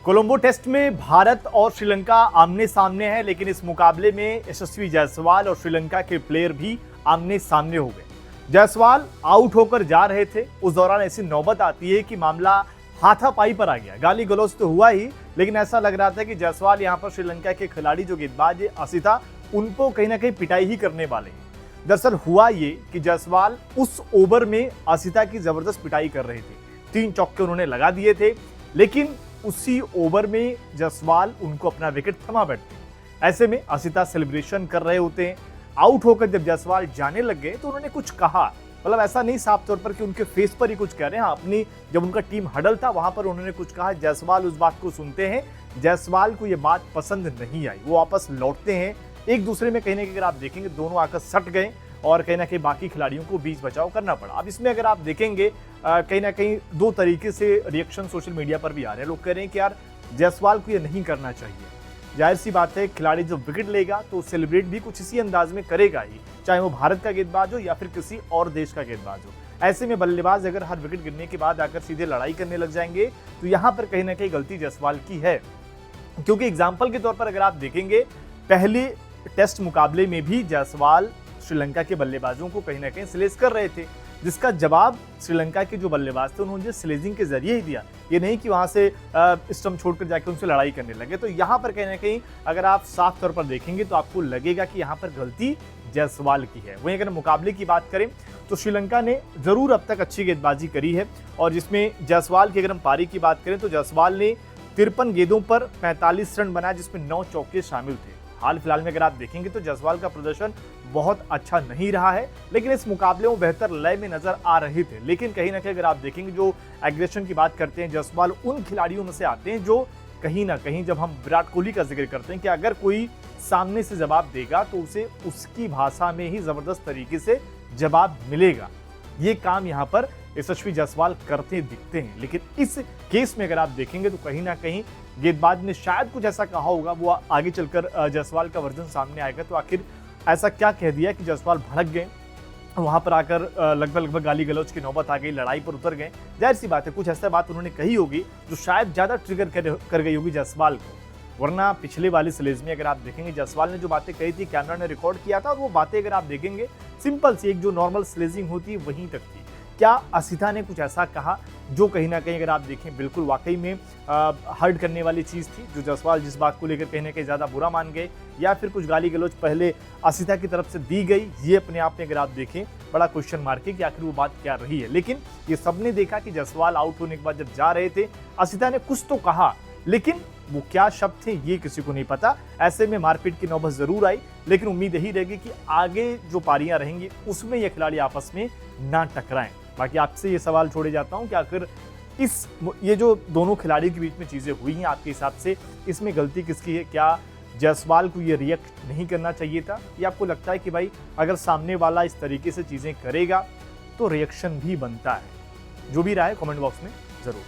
Colombo test में भारत और श्रीलंका आमने सामने है, लेकिन इस मुकाबले में यशस्वी जायसवाल और श्रीलंका के प्लेयर भी आमने सामने हो गए। जायसवाल आउट होकर जा रहे थे, उस दौरान ऐसी नौबत आती है कि मामला हाथापाई पर आ गया। गाली गलौज तो हुआ ही, लेकिन ऐसा लग रहा था कि जायसवाल यहां पर श्रीलंका के खिलाड़ी जो गेंदबाज असिता, उनको कहीं ना कहीं पिटाई ही करने वाले हैं। दरअसल हुआ ये कि जायसवाल उस ओवर में असिता की जबरदस्त पिटाई कर रहे थे। 3 चौके उन्होंने लगा दिए थे, लेकिन उसी ओवर में जायसवाल उनको अपना विकेट थमा बैठते हैं। ऐसे में असिता सेलिब्रेशन कर रहे होते हैं। आउट होकर जब जायसवाल जाने लग गए तो उन्होंने कुछ कहा, मतलब ऐसा नहीं साफ तौर पर कि उनके फेस पर ही कुछ कह रहे हैं। अपनी जब उनका टीम हडल था वहां पर उन्होंने कुछ कहा। जायसवाल उस बात को सुनते हैं। जायसवाल को यह बात पसंद नहीं आई, वो वापस लौटते हैं। एक दूसरे में कहीं ना कहीं अगर आप देखेंगे दोनों आकर सट गए और कहीं ना कहीं बाकी खिलाड़ियों को बीच बचाव करना पड़ा। अब इसमें अगर आप देखेंगे कहीं ना कहीं 2 तरीके से रिएक्शन सोशल मीडिया पर भी आ रहे हैं। लोग कह रहे हैं कि यार जायसवाल को ये नहीं करना चाहिए। जाहिर सी बात है, खिलाड़ी जब विकेट लेगा तो सेलिब्रेट भी कुछ इसी अंदाज में करेगा ही, चाहे वो भारत का गेंदबाज हो या फिर किसी और देश का गेंदबाज हो। ऐसे में बल्लेबाज अगर हर विकेट गिरने के बाद आकर सीधे लड़ाई करने लग जाएंगे तो यहाँ पर कहीं ना कहीं गलती जायसवाल की है। क्योंकि एग्जाम्पल के तौर पर अगर आप देखेंगे, पहले टेस्ट मुकाबले में भी जायसवाल श्रीलंका के बल्लेबाजों को कहीं ना कहीं स्लेज कर रहे थे, जिसका जवाब श्रीलंका के जो बल्लेबाज थे उन्होंने स्लेजिंग के जरिए ही दिया। ये नहीं कि वहां से स्टंप छोड़कर जाके उनसे लड़ाई करने लगे। तो यहाँ पर कहीं ना कहीं अगर आप साफ तौर पर देखेंगे तो आपको लगेगा कि यहाँ पर गलती जायसवाल की है। वहीं अगर मुकाबले की बात करें तो श्रीलंका ने जरूर अब तक अच्छी गेंदबाजी करी है, और जिसमें जायसवाल की अगर हम पारी की बात करें तो जायसवाल ने 53 गेंदों पर 45 रन बनाए, जिसमें 9 चौके शामिल थे। हाल फिलहाल में अगर आप देखेंगे तो जायसवाल का प्रदर्शन बहुत अच्छा नहीं रहा है, लेकिन इस मुकाबले में बेहतर लय में नजर आ रहे थे। लेकिन कहीं ना कहीं अगर आप देखेंगे, जो एग्रेशन की बात करते हैं, जायसवाल उन खिलाड़ियों में से आते हैं जो कहीं ना कहीं, जब हम विराट कोहली का जिक्र करते हैं कि अगर कोई सामने से जवाब देगा तो उसे उसकी भाषा में ही जबरदस्त तरीके से जवाब मिलेगा। ये काम यहाँ पर यशस्वी जायसवाल करते दिखते हैं। लेकिन इस केस में अगर आप देखेंगे तो कहीं ना कहीं गेंदबाज ने शायद कुछ ऐसा कहा होगा, वो आगे चलकर जायसवाल का वर्जन सामने आएगा। तो आखिर ऐसा क्या कह दिया कि जायसवाल भड़क गए, वहां पर आकर लगभग गाली गलौज की नौबत आ गई, लड़ाई पर उतर गए। जाहिर सी बात है, कुछ ऐसा बात उन्होंने कही होगी जो शायद ज्यादा ट्रिगर कर गई होगी जायसवाल को। वरना पिछले वाली सीरीज में अगर आप देखेंगे, जायसवाल ने जो बातें कही थी कैमरा ने रिकॉर्ड किया था, और वो बातें अगर आप देखेंगे सिंपल सी एक जो नॉर्मल स्लेजिंग होती है वहीं तक थी। क्या असिता ने कुछ ऐसा कहा जो कहीं ना कहीं अगर आप देखें बिल्कुल वाकई में हर्ट करने वाली चीज़ थी, जो जायसवाल जिस बात को लेकर कहीं ना कहीं ज़्यादा बुरा मान गए, या फिर कुछ गाली गलौज पहले असिता की तरफ से दी गई? ये अपने आप में अगर आप देखें बड़ा क्वेश्चन मार्क है कि आखिर वो बात क्या रही है। लेकिन ये सबने देखा कि जायसवाल आउट होने के बाद जब जा रहे थे, असिता ने कुछ तो कहा, लेकिन वो क्या शब्द थे ये किसी को नहीं पता। ऐसे में मारपीट की नौबत जरूर आई, लेकिन उम्मीद यही रहेगी कि आगे जो पारियां रहेंगी उसमें ये खिलाड़ी आपस में ना टकराएं। बाकी आपसे ये सवाल छोड़े जाता हूं कि आखिर ये जो दोनों खिलाड़ियों के बीच में चीजें हुई हैं, आपके हिसाब से इसमें गलती किसकी है? क्या जायसवाल को ये रिएक्ट नहीं करना चाहिए था, या आपको लगता है कि भाई अगर सामने वाला इस तरीके से चीजें करेगा तो रिएक्शन भी बनता है? जो भी रहा है कमेंट बॉक्स में जरूर।